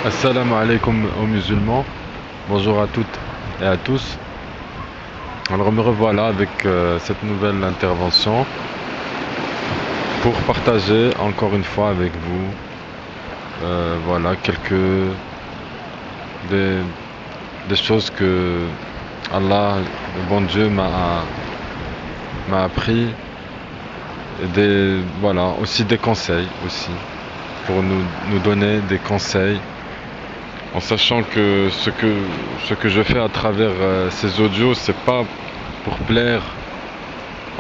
Assalamu alaikum aux musulmans, bonjour à toutes et à tous. Alors me revoilà avec cette nouvelle intervention pour partager encore une fois avec vous voilà des, des choses que Allah, le bon Dieu m'a appris et voilà, aussi des conseils aussi pour nous donner des conseils en sachant que ce que je fais à travers ces audios, c'est pas pour plaire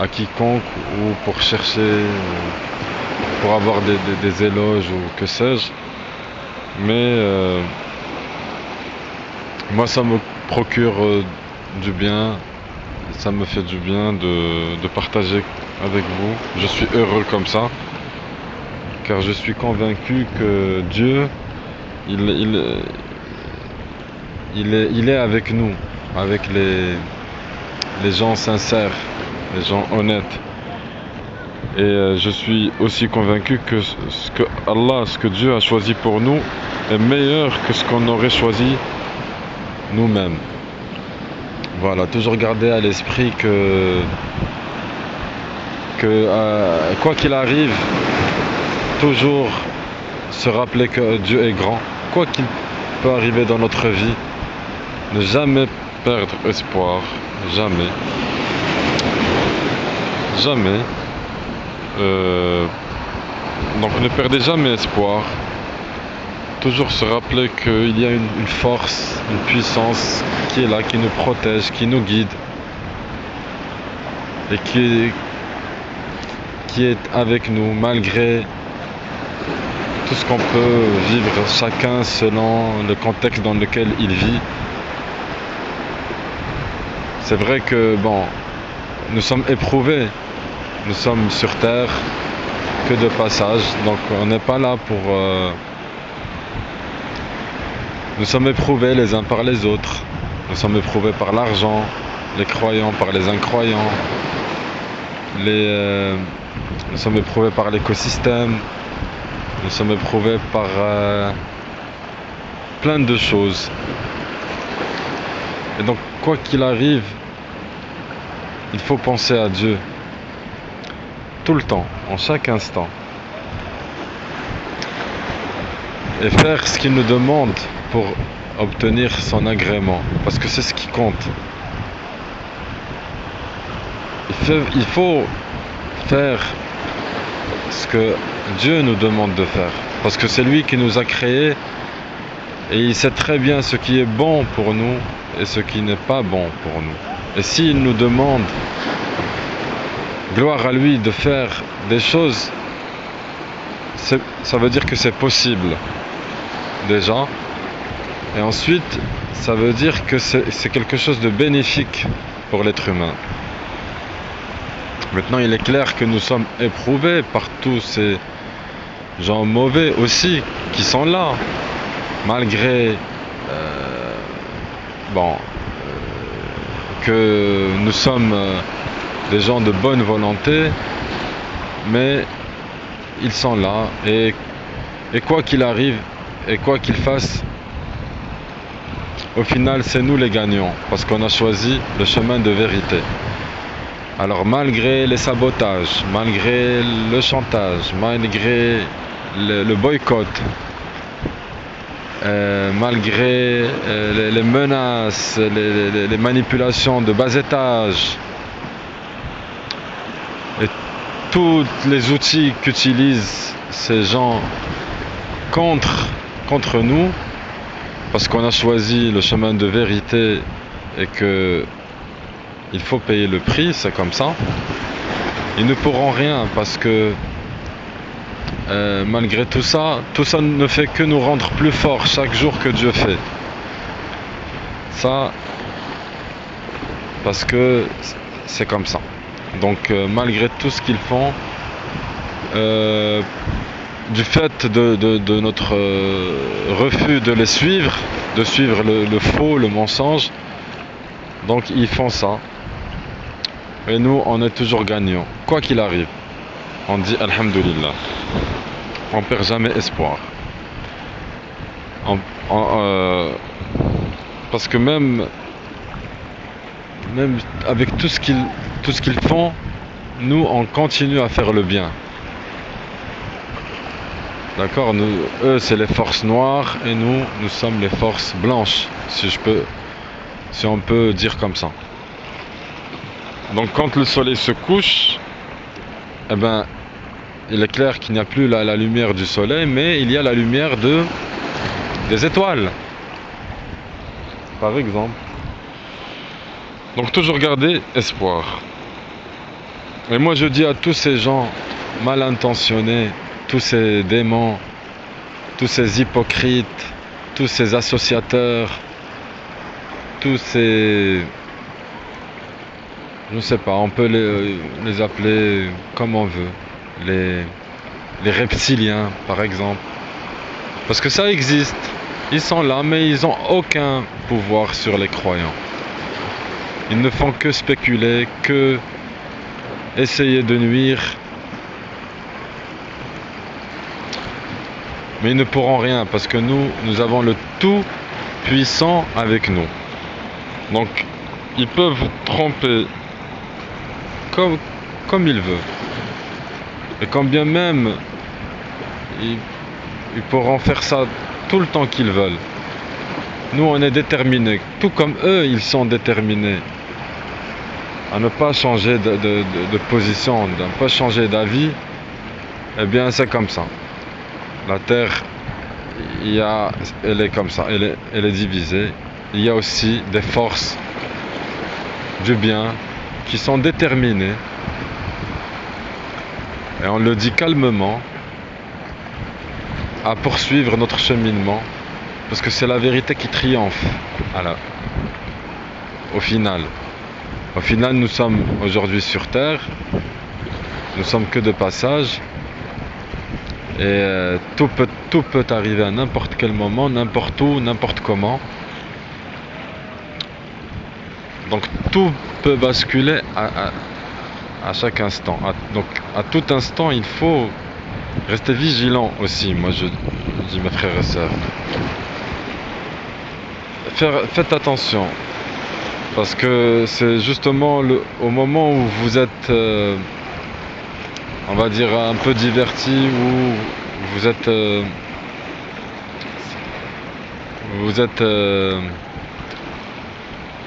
à quiconque ou pour chercher, pour avoir des éloges ou que sais-je, mais moi ça me procure du bien, ça me fait du bien de partager avec vous. Je suis heureux comme ça, car je suis convaincu que Dieu, il est avec nous, avec les gens sincères, les gens honnêtes. Et je suis aussi convaincu que ce que Dieu a choisi pour nous est meilleur que ce qu'on aurait choisi nous-mêmes. Voilà, toujours garder à l'esprit que quoi qu'il arrive, toujours se rappeler que Dieu est grand, quoi qu'il peut arriver dans notre vie. Ne jamais perdre espoir, jamais, jamais. Donc ne perdez jamais espoir. Toujours se rappeler qu'il y a une force, une puissance qui est là, qui nous protège, qui nous guide et qui est avec nous malgré tout ce qu'on peut vivre chacun selon le contexte dans lequel il vit. C'est vrai que nous sommes éprouvés, nous sommes sur terre que de passage, donc on n'est pas là pour... Nous sommes éprouvés les uns par les autres, nous sommes éprouvés par l'argent, les croyants par les incroyants, nous sommes éprouvés par l'écosystème, nous sommes éprouvés par plein de choses. Et donc quoi qu'il arrive, il faut penser à Dieu tout le temps, en chaque instant, et faire ce qu'il nous demande pour obtenir son agrément, parce que c'est ce qui compte. Il faut faire ce que Dieu nous demande de faire, parce que c'est lui qui nous a créés et il sait très bien ce qui est bon pour nous et ce qui n'est pas bon pour nous. Et s'il nous demande, gloire à lui, de faire des choses, ça veut dire que c'est possible déjà, et ensuite ça veut dire que c'est quelque chose de bénéfique pour l'être humain. Maintenant il est clair que nous sommes éprouvés par tous ces gens mauvais aussi qui sont là, malgré que nous sommes des gens de bonne volonté, mais ils sont là, et quoi qu'il arrive et quoi qu'ils fassent, au final c'est nous les gagnants, parce qu'on a choisi le chemin de vérité. Alors malgré les sabotages, malgré le chantage, malgré le boycott, malgré les menaces, les manipulations de bas étage et tous les outils qu'utilisent ces gens contre nous, parce qu'on a choisi le chemin de vérité et que il faut payer le prix, c'est comme ça. Ils ne pourront rien, parce que malgré tout ça ne fait que nous rendre plus forts chaque jour que Dieu fait. Ça, parce que c'est comme ça. Donc malgré tout ce qu'ils font, du fait de notre refus de les suivre, de suivre le faux, le mensonge, donc ils font ça. Et nous, on est toujours gagnants. Quoi qu'il arrive, on dit Alhamdulillah. On perd jamais espoir. En- euh, parce que même avec tout ce qu'ils font, nous on continue à faire le bien. D'accord? Eux c'est les forces noires et nous sommes les forces blanches, si on peut dire comme ça. Donc quand le soleil se couche, eh ben, il est clair qu'il n'y a plus la lumière du soleil, mais il y a la lumière des étoiles, par exemple. Donc toujours garder espoir. Et moi je dis à tous ces gens mal intentionnés, tous ces démons, tous ces hypocrites, tous ces associateurs, tous ces... Je ne sais pas, on peut les appeler comme on veut. Les reptiliens, par exemple. Parce que ça existe. Ils sont là, mais ils n'ont aucun pouvoir sur les croyants. Ils ne font que spéculer, que essayer de nuire. Mais ils ne pourront rien parce que nous avons le tout puissant avec nous. Donc, ils peuvent tromper comme ils veulent. Et quand bien même, ils pourront faire ça tout le temps qu'ils veulent. Nous, on est déterminés, tout comme eux, ils sont déterminés à ne pas changer de position, à ne pas changer d'avis. Eh bien, c'est comme ça. La Terre, elle est comme ça, elle est divisée. Il y a aussi des forces du bien qui sont déterminées. Et on le dit calmement, à poursuivre notre cheminement, parce que c'est la vérité qui triomphe au final. Au final, nous sommes aujourd'hui sur Terre, nous sommes que de passage, et tout peut arriver à n'importe quel moment, n'importe où, n'importe comment. Donc tout peut basculer à chaque instant. Donc à tout instant, il faut rester vigilant aussi, moi je dis mes frères et sœurs. Faites attention, parce que c'est justement au moment où vous êtes, on va dire, un peu diverti, où vous êtes,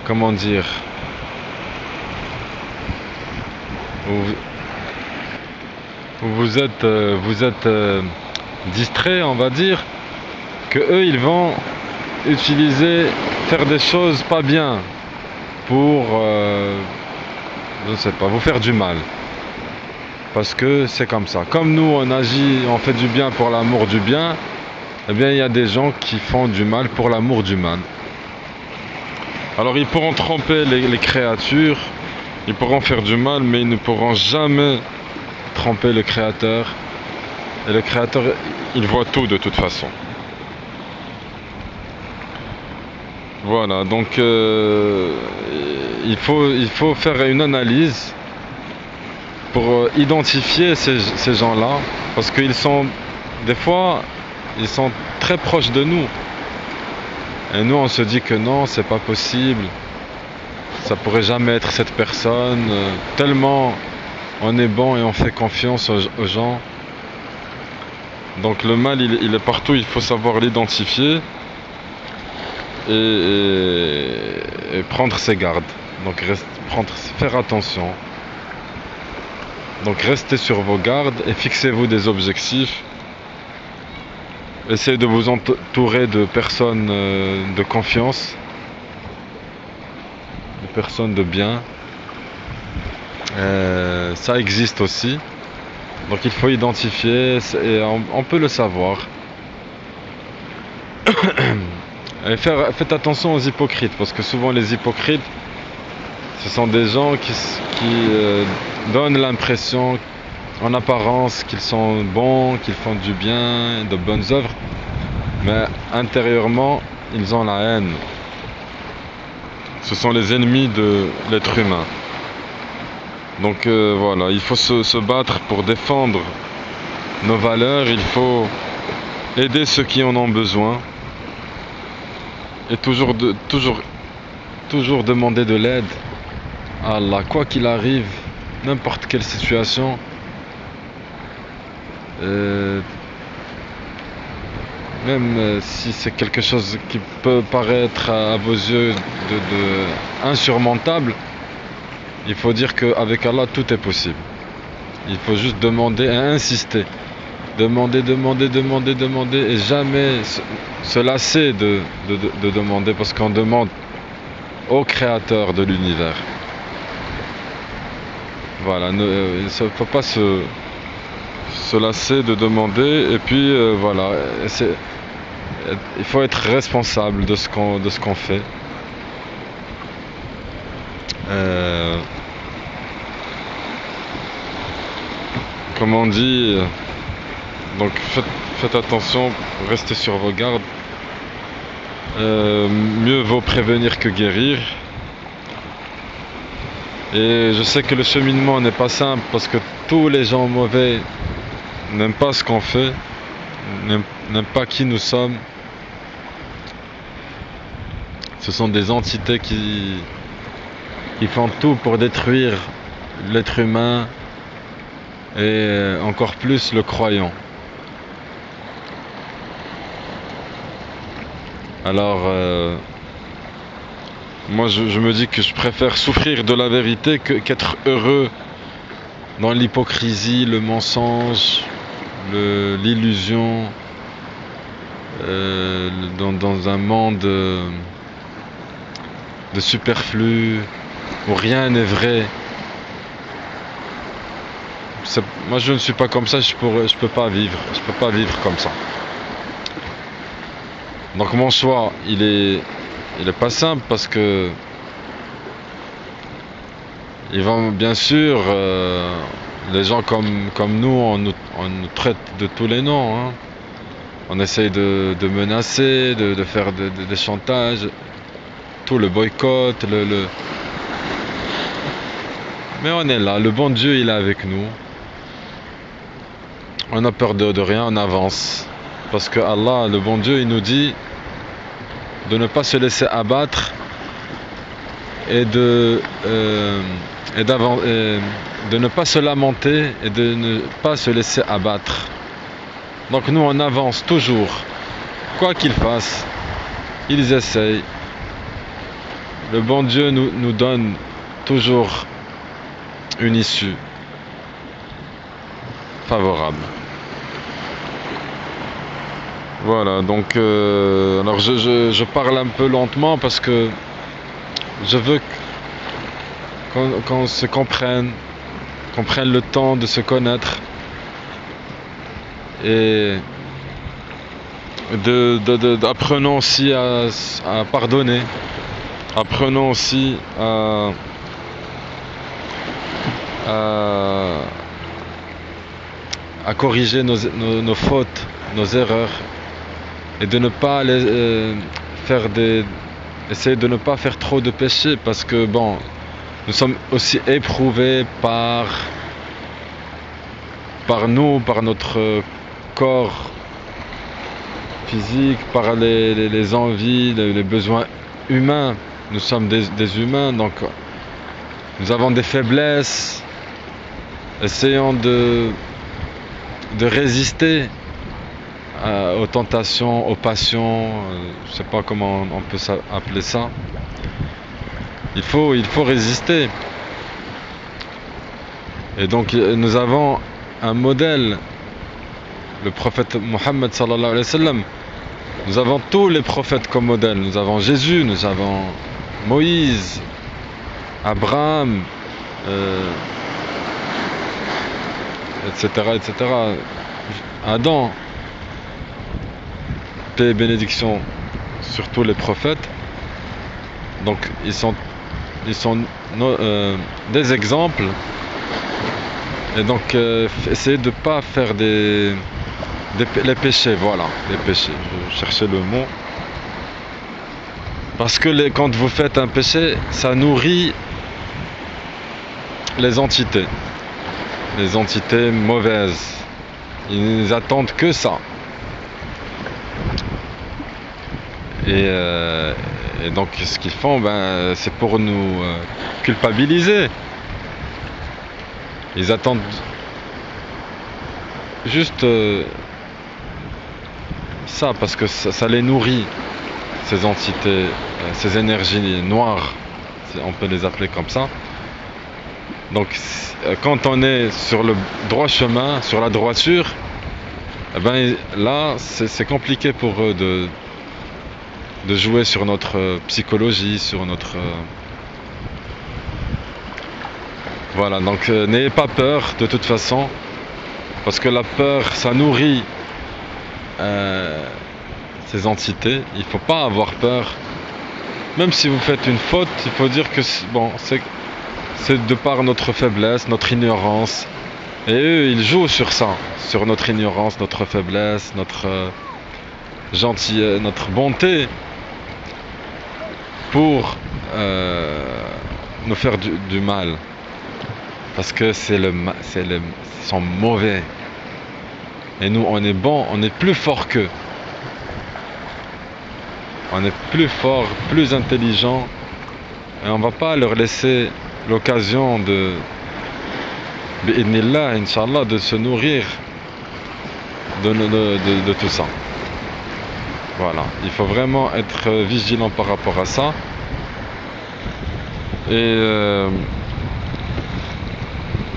comment dire, vous êtes distrait, on va dire, que eux ils vont faire des choses pas bien pour, je ne sais pas, vous faire du mal. Parce que c'est comme ça. Comme nous on agit, on fait du bien pour l'amour du bien, eh bien il y a des gens qui font du mal pour l'amour du mal. Alors ils pourront tromper les créatures, ils pourront faire du mal, mais ils ne pourront jamais tromper le Créateur. Et le Créateur, il voit tout de toute façon. Voilà, donc il faut faire une analyse pour identifier ces gens-là, parce qu'ils sont, des fois, ils sont très proches de nous. Et nous, on se dit que non, c'est pas possible, ça pourrait jamais être cette personne, tellement on est bon et on fait confiance aux gens. Donc le mal, il est partout, il faut savoir l'identifier et prendre ses gardes. Donc faire attention. Donc restez sur vos gardes et fixez-vous des objectifs. Essayez de vous entourer de personnes de confiance, de personnes de bien. Ça existe aussi. Donc il faut identifier et on peut le savoir. Et faites attention aux hypocrites, parce que souvent les hypocrites, ce sont des gens qui donnent l'impression en apparence qu'ils sont bons, qu'ils font du bien, de bonnes œuvres, mais intérieurement ils ont la haine. Ce sont les ennemis de l'être humain. Donc voilà, il faut se battre pour défendre nos valeurs, il faut aider ceux qui en ont besoin. Et toujours demander de l'aide à Allah, quoi qu'il arrive, n'importe quelle situation. euh, Même si c'est quelque chose qui peut paraître à vos yeux insurmontable, il faut dire qu'avec Allah tout est possible. Il faut juste demander et insister. Demander et jamais se lasser de demander, parce qu'on demande au créateur de l'univers. Voilà, il ne faut pas se lasser de demander, et puis voilà, il faut être responsable de ce qu'on fait. Comme on dit, donc faites attention, restez sur vos gardes. Mieux vaut prévenir que guérir. Et je sais que le cheminement n'est pas simple, parce que tous les gens mauvais n'aiment pas ce qu'on fait, n'aiment pas qui nous sommes. Ce sont des entités qui font tout pour détruire l'être humain, et encore plus le croyant. Alors, moi je me dis que je préfère souffrir de la vérité qu'être heureux dans l'hypocrisie, le mensonge, l'illusion, dans un monde de superflu, où rien n'est vrai. Moi je ne suis pas comme ça, je peux pas vivre comme ça. Donc mon choix, il est pas simple, parce que ils vont bien sûr, les gens comme nous, on nous traite de tous les noms, hein. On essaye de menacer, de faire des chantages, tout le boycott, mais on est là, le bon Dieu il est avec nous. On n'a peur de rien, on avance. Parce que Allah, le bon Dieu, il nous dit de ne pas se laisser abattre, et de ne pas se lamenter, et de ne pas se laisser abattre. Donc nous on avance toujours, quoi qu'ils fassent, ils essayent. Le bon Dieu nous donne toujours une issue favorable. Voilà, donc alors je parle un peu lentement, parce que je veux qu'on se comprenne, qu'on prenne le temps de se connaître, et apprenons aussi à pardonner, apprenons aussi à corriger nos fautes, nos erreurs, et de ne pas essayer de ne pas faire trop de péchés, parce que bon, nous sommes aussi éprouvés par nous, par notre corps physique, par les envies, les besoins humains. Nous sommes des humains, donc nous avons des faiblesses. Essayons de résister aux tentations, aux passions, je ne sais pas comment on peut appeler ça. Il faut résister. Et donc nous avons un modèle, le prophète Mohammed sallallahu alayhi wa sallam. Nous avons tous les prophètes comme modèle. Nous avons Jésus, nous avons Moïse, Abraham, etc., etc. Adam, paix et bénédiction sur tous les prophètes. Donc ils sont des exemples. Et donc essayez de ne pas faire les péchés, voilà, les péchés, je cherchais le mot. Parce que quand vous faites un péché, ça nourrit les entités mauvaises. Ils attendent que ça. Et donc ce qu'ils font, ben, c'est pour nous culpabiliser. Ils attendent juste ça, parce que ça les nourrit, ces entités, ces énergies noires, on peut les appeler comme ça. Donc quand on est sur le droit chemin, sur la droiture, eh ben, là c'est compliqué pour eux de jouer sur notre psychologie, sur notre... Voilà, donc n'ayez pas peur de toute façon, parce que la peur, ça nourrit ces entités. Il ne faut pas avoir peur. Même si vous faites une faute, il faut dire que bon, c'est de par notre faiblesse, notre ignorance. Et eux, ils jouent sur ça, sur notre ignorance, notre faiblesse, notre gentillesse, notre bonté, pour nous faire du mal. Parce que ils sont mauvais. Et nous, on est bon, on est plus fort qu'eux. On est plus fort, plus intelligent. Et on ne va pas leur laisser l'occasion bi'idhnillah, Inch'Allah, de se nourrir de tout ça. Voilà, il faut vraiment être vigilant par rapport à ça. Et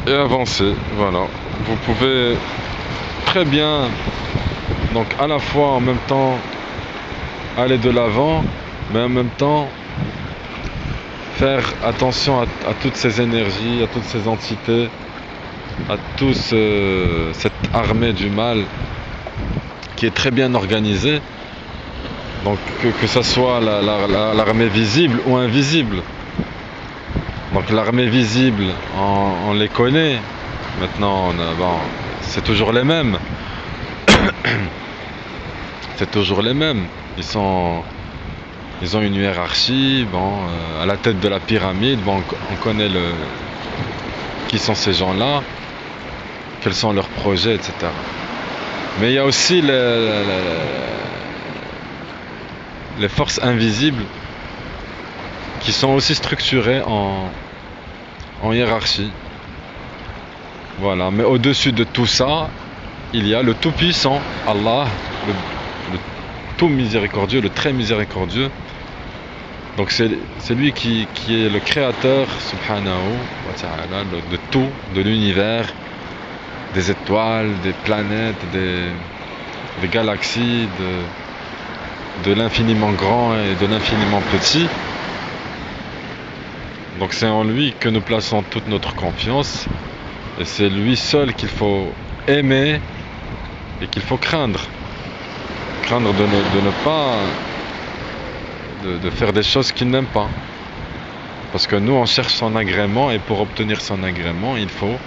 avancer, voilà. Vous pouvez très bien, donc à la fois en même temps aller de l'avant, mais en même temps faire attention à toutes ces énergies, à toutes ces entités, à toute cette armée du mal qui est très bien organisée. Donc que ce soit l'armée visible ou invisible. Donc l'armée visible, on les connaît. Maintenant, bon, c'est toujours les mêmes. C'est toujours les mêmes. Ils ont une hiérarchie. Bon, à la tête de la pyramide, bon, on connaît qui sont ces gens-là, quels sont leurs projets, etc. Mais il y a aussi les forces invisibles qui sont aussi structurées en hiérarchie. Voilà, mais au-dessus de tout ça, il y a le Tout-Puissant, Allah, le tout miséricordieux, le très miséricordieux. Donc c'est lui qui est le créateur, subhanahu wa ta'ala, de tout, de l'univers, des étoiles, des planètes, des galaxies, de l'infiniment grand et de l'infiniment petit. Donc c'est en lui que nous plaçons toute notre confiance. Et c'est lui seul qu'il faut aimer et qu'il faut craindre. Craindre de ne pas... de faire des choses qu'il n'aime pas. Parce que nous, on cherche son agrément, et pour obtenir son agrément, il faut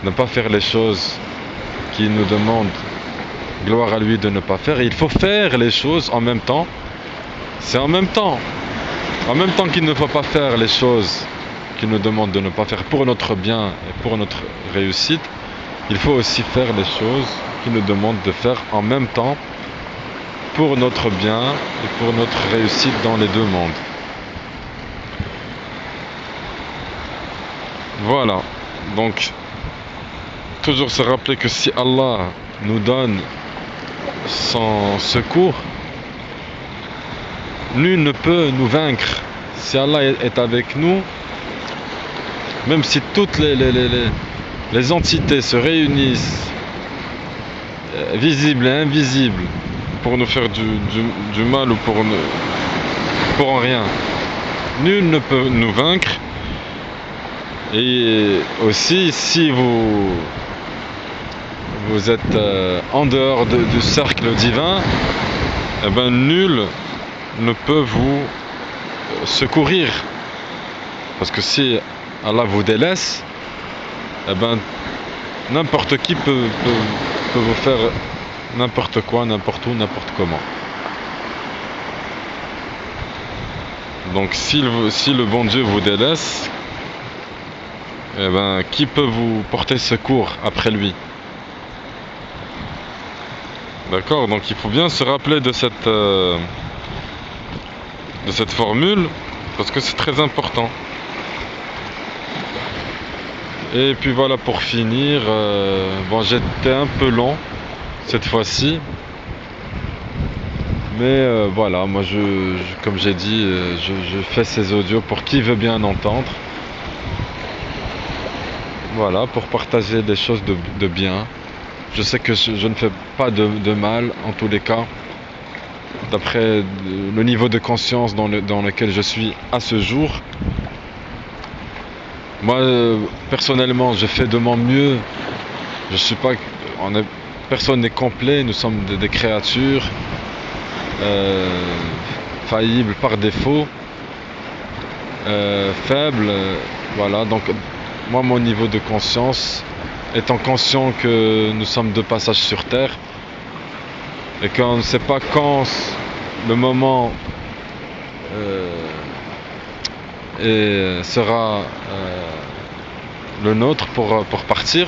ne pas faire les choses qu'il nous demande, gloire à lui, de ne pas faire. Et il faut faire les choses en même temps. C'est en même temps. En même temps qu'il ne faut pas faire les choses qu'il nous demande de ne pas faire pour notre bien et pour notre réussite, il faut aussi faire les choses qu'il nous demande de faire en même temps pour notre bien et pour notre réussite dans les deux mondes. Voilà, donc toujours se rappeler que si Allah nous donne son secours, nul ne peut nous vaincre. Si Allah est avec nous, même si toutes les entités se réunissent, visibles et invisibles, pour nous faire du mal ou pour rien, nul ne peut nous vaincre. Et aussi, si vous êtes en dehors du cercle divin, eh ben, nul ne peut vous secourir. Parce que si Allah vous délaisse, eh ben, n'importe qui peut vous faire n'importe quoi, n'importe où, n'importe comment. Donc si le bon Dieu vous délaisse, eh ben, qui peut vous porter secours après lui? D'accord, donc il faut bien se rappeler de cette de cette formule parce que c'est très important. Et puis voilà, pour finir, bon, j'étais un peu long cette fois-ci, mais voilà, moi comme j'ai dit, je fais ces audios pour qui veut bien entendre. Voilà, pour partager des choses de bien. Je sais que je ne fais pas de mal en tous les cas, d'après le niveau de conscience dans lequel je suis à ce jour. Moi, personnellement, je fais de mon mieux. Je suis pas, personne n'est complet. Nous sommes des créatures faillibles par défaut, faibles. Voilà. Donc, moi, mon niveau de conscience, étant conscient que nous sommes de passage sur Terre et qu'on ne sait pas quand le moment sera le nôtre pour partir.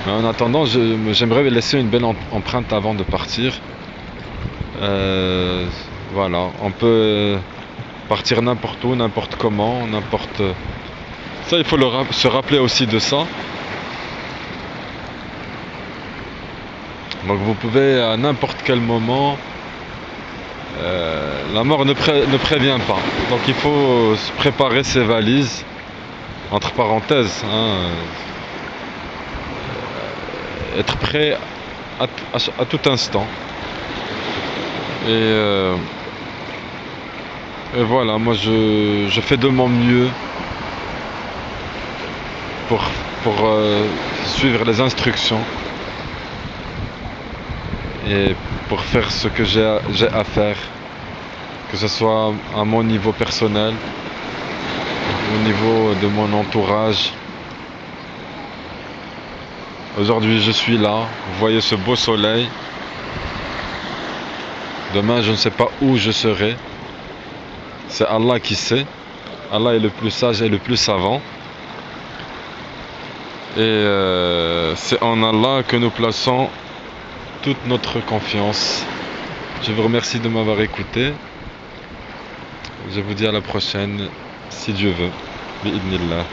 Mais en attendant, j'aimerais laisser une belle empreinte avant de partir. Voilà, on peut partir n'importe où, n'importe comment, n'importe... Ça, il faut se rappeler aussi de ça. Donc vous pouvez à n'importe quel moment... la mort ne prévient pas. Donc il faut se préparer ses valises, entre parenthèses, hein, être prêt à tout instant. Et voilà, moi je fais de mon mieux pour suivre les instructions et pour faire ce que j'ai à faire, que ce soit à mon niveau personnel, au niveau de mon entourage. Aujourd'hui je suis là, vous voyez ce beau soleil. Demain je ne sais pas où je serai. C'est Allah qui sait. Allah est le plus sage et le plus savant. Et c'est en Allah que nous plaçons toute notre confiance. Je vous remercie de m'avoir écouté. Je vous dis à la prochaine, si Dieu veut. Bi'idhnillah.